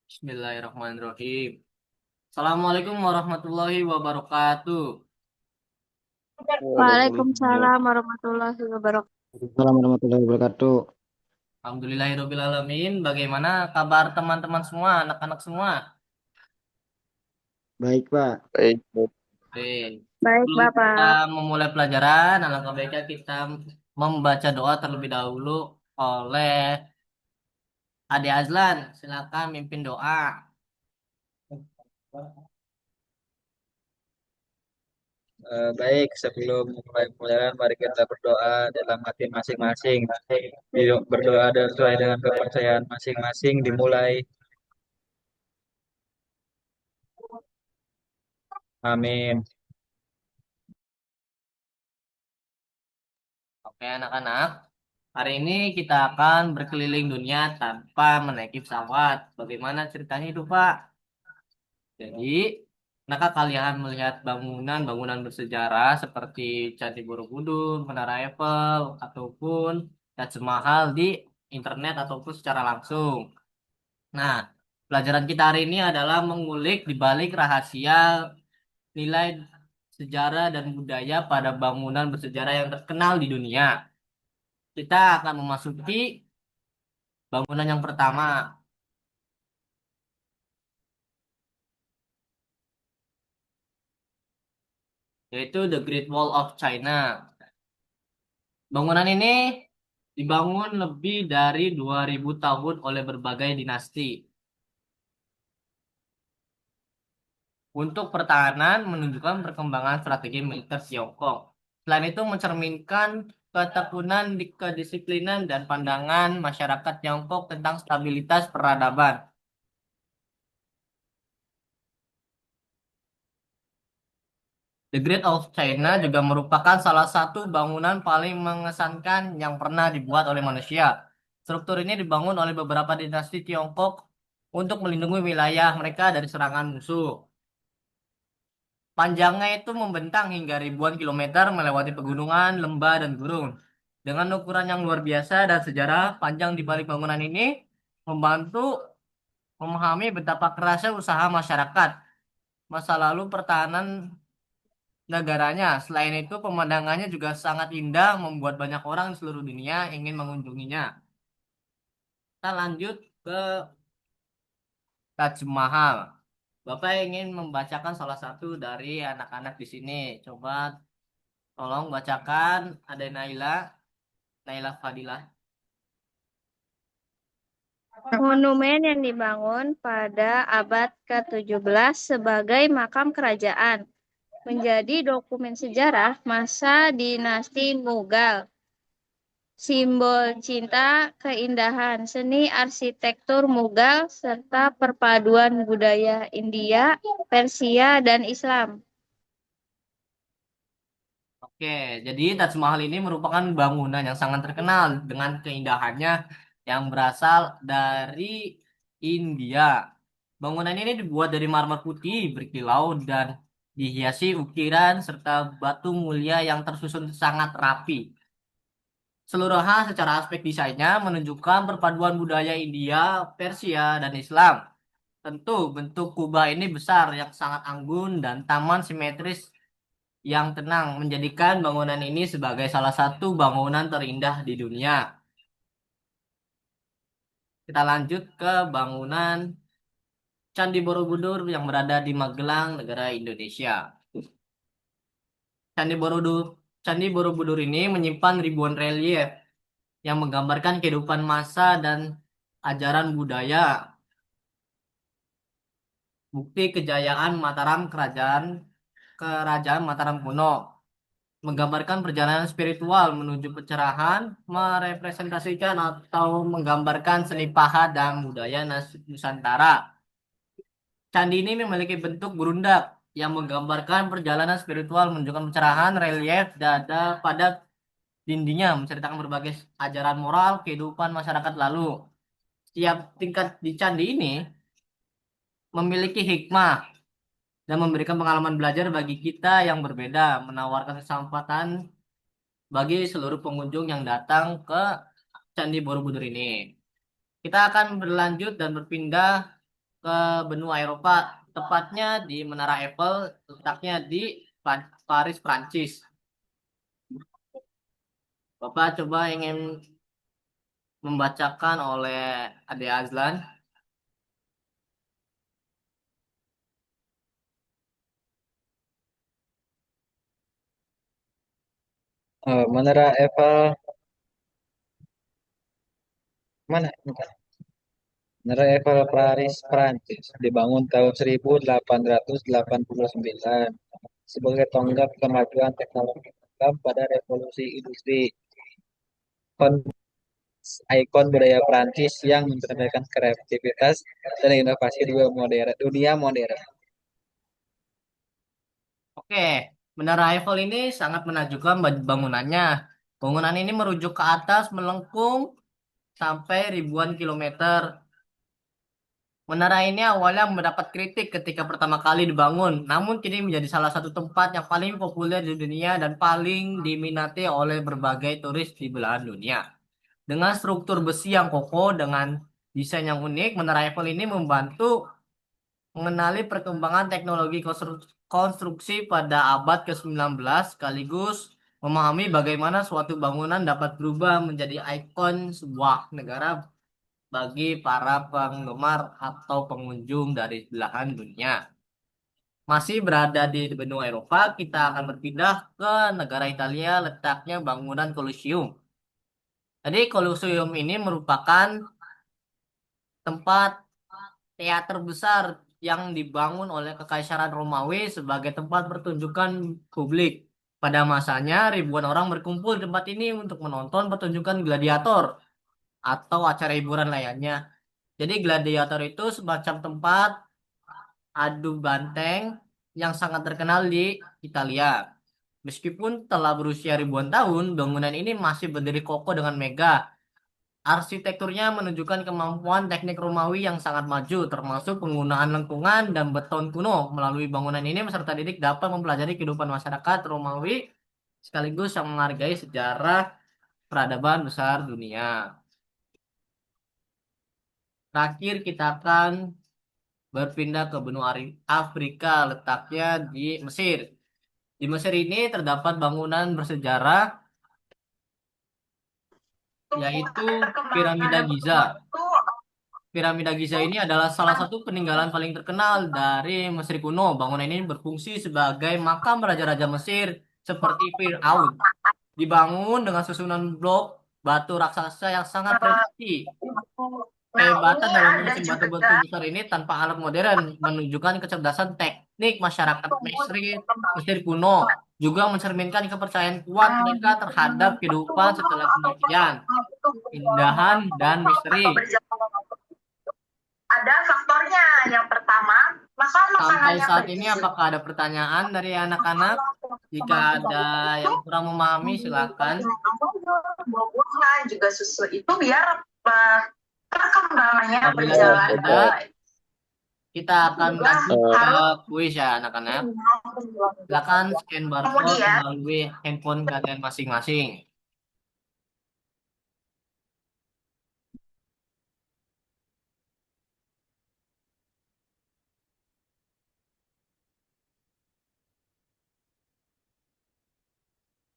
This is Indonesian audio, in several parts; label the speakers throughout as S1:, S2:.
S1: Bismillahirrahmanirrahim. Assalamualaikum warahmatullahi wabarakatuh.
S2: Waalaikumsalam.
S3: Waalaikumsalam warahmatullahi wabarakatuh.
S2: Waalaikumsalam warahmatullahi wabarakatuh.
S1: Alhamdulillahirrahmanirrahim. Bagaimana kabar teman-teman semua, anak-anak semua?
S2: Baik, Pak.
S3: Baik, baik.
S1: Oke.
S3: Baik,
S1: Sebelum kita
S3: Bapak.
S1: memulai pelajaran, alangkah baiknya kita membaca doa terlebih dahulu oleh Ade Azlan. Silakan mimpin doa.
S4: Baik, sebelum mulai pelajaran, mari kita berdoa dalam hati masing-masing. Yuk berdoa sesuai dengan kepercayaan masing-masing. Dimulai. Amin.
S1: Oke, anak-anak. Hari ini kita akan berkeliling dunia tanpa menaiki pesawat. Bagaimana ceritanya itu, Pak? Jadi, apakah kalian melihat bangunan-bangunan bersejarah seperti Candi Borobudur, Menara Eiffel, ataupun Taj Mahal di internet ataupun secara langsung? Nah, pelajaran kita hari ini adalah mengulik di balik rahasia nilai sejarah dan budaya pada bangunan bersejarah yang terkenal di dunia. Kita akan memasuki bangunan yang pertama, yaitu The Great Wall of China. Bangunan ini dibangun lebih dari 2000 tahun oleh berbagai dinasti. Untuk pertahanan menunjukkan perkembangan strategi militer Tiongkok. Selain itu mencerminkan ketekunan di kedisiplinan dan pandangan masyarakat Tiongkok tentang stabilitas peradaban. The Great of China juga merupakan salah satu bangunan paling mengesankan yang pernah dibuat oleh manusia. Struktur ini dibangun oleh beberapa dinasti Tiongkok untuk melindungi wilayah mereka dari serangan musuh. Panjangnya itu membentang hingga ribuan kilometer melewati pegunungan, lembah, dan gunung. Dengan ukuran yang luar biasa dan sejarah panjang di balik bangunan ini, membantu memahami betapa kerasnya usaha masyarakat, masa lalu pertahanan negaranya. Selain itu, pemandangannya juga sangat indah, membuat banyak orang di seluruh dunia ingin mengunjunginya. Kita lanjut ke Taj Mahal. Bapak ingin membacakan salah satu dari anak-anak di sini. Coba tolong bacakan. Ada Naila Fadilah.
S3: Monumen yang dibangun pada abad ke-17 sebagai makam kerajaan menjadi dokumen sejarah masa dinasti Mughal. Simbol cinta, keindahan, seni arsitektur Mughal, serta perpaduan budaya India, Persia, dan Islam.
S1: Oke, jadi Taj Mahal ini merupakan bangunan yang sangat terkenal dengan keindahannya yang berasal dari India. Bangunan ini dibuat dari marmer putih berkilau dan dihiasi ukiran serta batu mulia yang tersusun sangat rapi. Seluruh hal secara aspek desainnya menunjukkan perpaduan budaya India, Persia, dan Islam. Tentu bentuk kubah ini besar yang sangat anggun dan taman simetris yang tenang menjadikan bangunan ini sebagai salah satu bangunan terindah di dunia. Kita lanjut ke bangunan Candi Borobudur yang berada di Magelang, negara Indonesia. Candi Borobudur, Candi Borobudur ini menyimpan ribuan relief yang menggambarkan kehidupan massa dan ajaran budaya. Bukti kejayaan Mataram Kerajaan Mataram kuno menggambarkan perjalanan spiritual menuju pencerahan, merepresentasikan atau menggambarkan seni pahat dan budaya Nusantara. Candi ini memiliki bentuk berundak yang menggambarkan perjalanan spiritual menunjukkan pencerahan relief dada pada dindingnya menceritakan berbagai ajaran moral kehidupan masyarakat lalu. Setiap tingkat di candi ini memiliki hikmah dan memberikan pengalaman belajar bagi kita yang berbeda, menawarkan kesempatan bagi seluruh pengunjung yang datang ke Candi Borobudur ini. Kita akan berlanjut dan berpindah ke benua Eropa, tepatnya di Menara Eiffel, letaknya di Paris, Prancis. Bapak coba ingin membacakan oleh Ade Azlan.
S4: Menara Eiffel mana? Bukan. Menara Eiffel Paris, Prancis, dibangun tahun 1889 sebagai tonggak kemajuan teknologi pada revolusi industri. Ikon budaya Prancis yang menampilkan kreativitas dan inovasi di dunia modern.
S1: Oke, Menara Eiffel ini sangat menakjubkan bangunannya. Bangunan ini merujuk ke atas melengkung sampai ribuan kilometer. Menara ini awalnya mendapat kritik ketika pertama kali dibangun, namun kini menjadi salah satu tempat yang paling populer di dunia dan paling diminati oleh berbagai turis di belahan dunia. Dengan struktur besi yang kokoh dengan desain yang unik, Menara Eiffel ini membantu mengenali perkembangan teknologi konstruksi pada abad ke-19 sekaligus memahami bagaimana suatu bangunan dapat berubah menjadi ikon sebuah negara bagi para penggemar atau pengunjung dari belahan dunia. Masih berada di benua Eropa, kita akan berpindah ke negara Italia, letaknya bangunan Colosseum. Jadi Colosseum ini merupakan tempat teater besar yang dibangun oleh Kekaisaran Romawi sebagai tempat pertunjukan publik. Pada masanya, ribuan orang berkumpul di tempat ini untuk menonton pertunjukan gladiator atau acara hiburan lainnya. Jadi gladiator itu semacam tempat adu banteng yang sangat terkenal di Italia. Meskipun telah berusia ribuan tahun, bangunan ini masih berdiri kokoh dengan megah. Arsitekturnya menunjukkan kemampuan teknik Romawi yang sangat maju, termasuk penggunaan lengkungan dan beton kuno. Melalui bangunan ini, peserta didik dapat mempelajari kehidupan masyarakat Romawi sekaligus yang menghargai sejarah peradaban besar dunia. Terakhir, kita akan berpindah ke benua Afrika, letaknya di Mesir. Di Mesir ini terdapat bangunan bersejarah, yaitu Piramida Giza. Piramida Giza ini adalah salah satu peninggalan paling terkenal dari Mesir kuno. Bangunan ini berfungsi sebagai makam raja-raja Mesir seperti Firaun. Dibangun dengan susunan blok batu raksasa yang sangat presisi. Kehebatan dalam menyusun batu-batu besar ini tanpa alat modern menunjukkan kecerdasan teknik masyarakat Mesir kuno. Juga mencerminkan kepercayaan kuat mereka terhadap kehidupan setelah kematian, keindahan, dan misteri.
S5: Ada faktornya. Yang pertama, makan makanan
S1: Sampai
S5: yang
S1: saat ini,
S5: bergizi.
S1: apakah ada pertanyaan dari anak-anak? Jika ada yang kurang memahami, silakan.
S5: Buah-buahan juga susu itu biar perkembangannya
S1: Apabila tidak
S5: berjalan
S1: ada,
S5: baik.
S1: kita akan lanjut ke kuis ya anak-anak. Silakan scan barcode
S5: Kemudian,
S1: melalui handphone kalian masing-masing.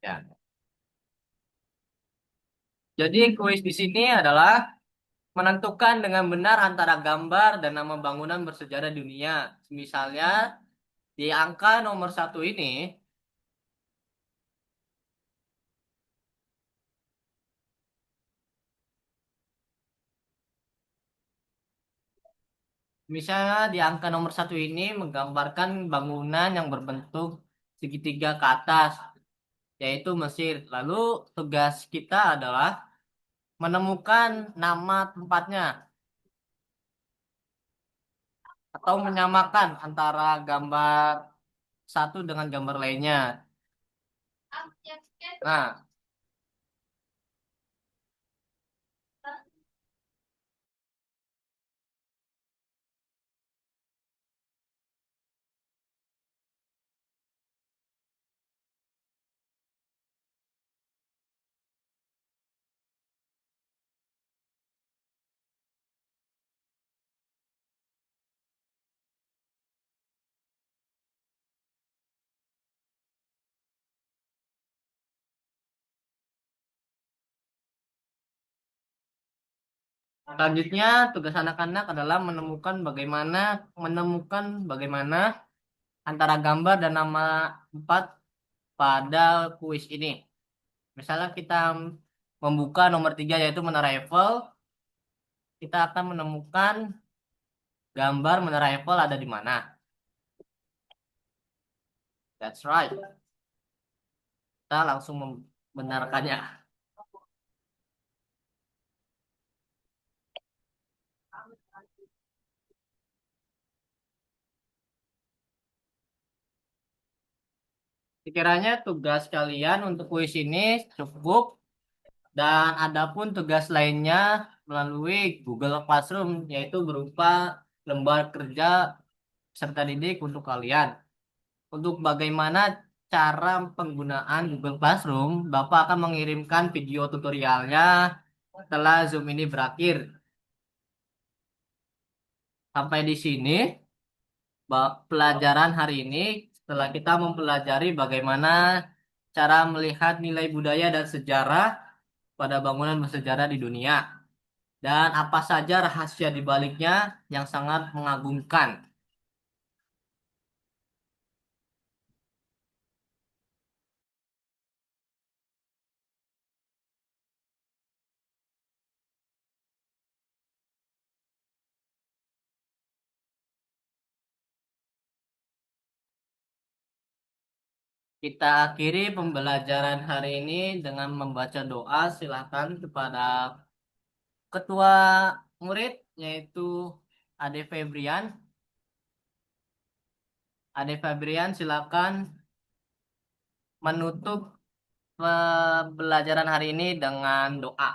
S1: Ya. Jadi kuis di sini adalah menentukan dengan benar antara gambar dan nama bangunan bersejarah dunia. Misalnya di angka nomor 1 ini, misalnya di angka nomor 1 ini menggambarkan bangunan yang berbentuk segitiga ke atas, yaitu Mesir. Lalu tugas kita adalah menemukan nama tempatnya atau menyamakan antara gambar satu dengan gambar lainnya. Nah, Selanjutnya, tugas anak-anak adalah menemukan bagaimana antara gambar dan nama tempat pada kuis ini. Misalnya kita membuka nomor 3 yaitu Menara Eiffel, kita akan menemukan gambar Menara Eiffel ada di mana. That's right. Kita langsung membenarkannya. Sekiranya tugas kalian untuk kuis ini cukup dan adapun tugas lainnya melalui Google Classroom yaitu berupa lembar kerja peserta didik untuk kalian. Untuk bagaimana cara penggunaan Google Classroom, Bapak akan mengirimkan video tutorialnya setelah Zoom ini berakhir. Sampai di sini pelajaran hari ini setelah kita mempelajari bagaimana cara melihat nilai budaya dan sejarah pada bangunan bersejarah di dunia dan apa saja rahasia di baliknya yang sangat mengagumkan. Kita akhiri pembelajaran hari ini dengan membaca doa. Silakan kepada Ketua Murid yaitu Ade Febrian. Ade Febrian silakan menutup pembelajaran hari ini dengan doa.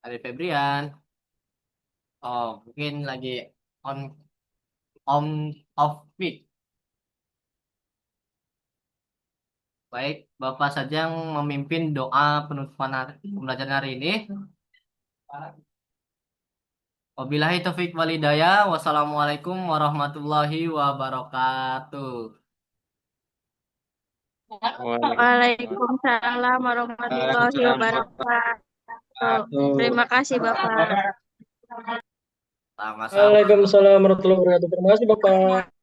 S1: Ade Febrian. Oh, mungkin lagi on on off mic. Baik, Bapak saja yang memimpin doa penutupan pembelajaran hari ini. Wabillahi taufik walhidayah. Wassalamualaikum warahmatullahi wabarakatuh.
S3: Waalaikumsalam warahmatullahi wabarakatuh. Terima kasih Bapak.
S1: Sama-sama.
S6: Waalaikumsalam warahmatullahi wabarakatuh. Terima kasih Bapak.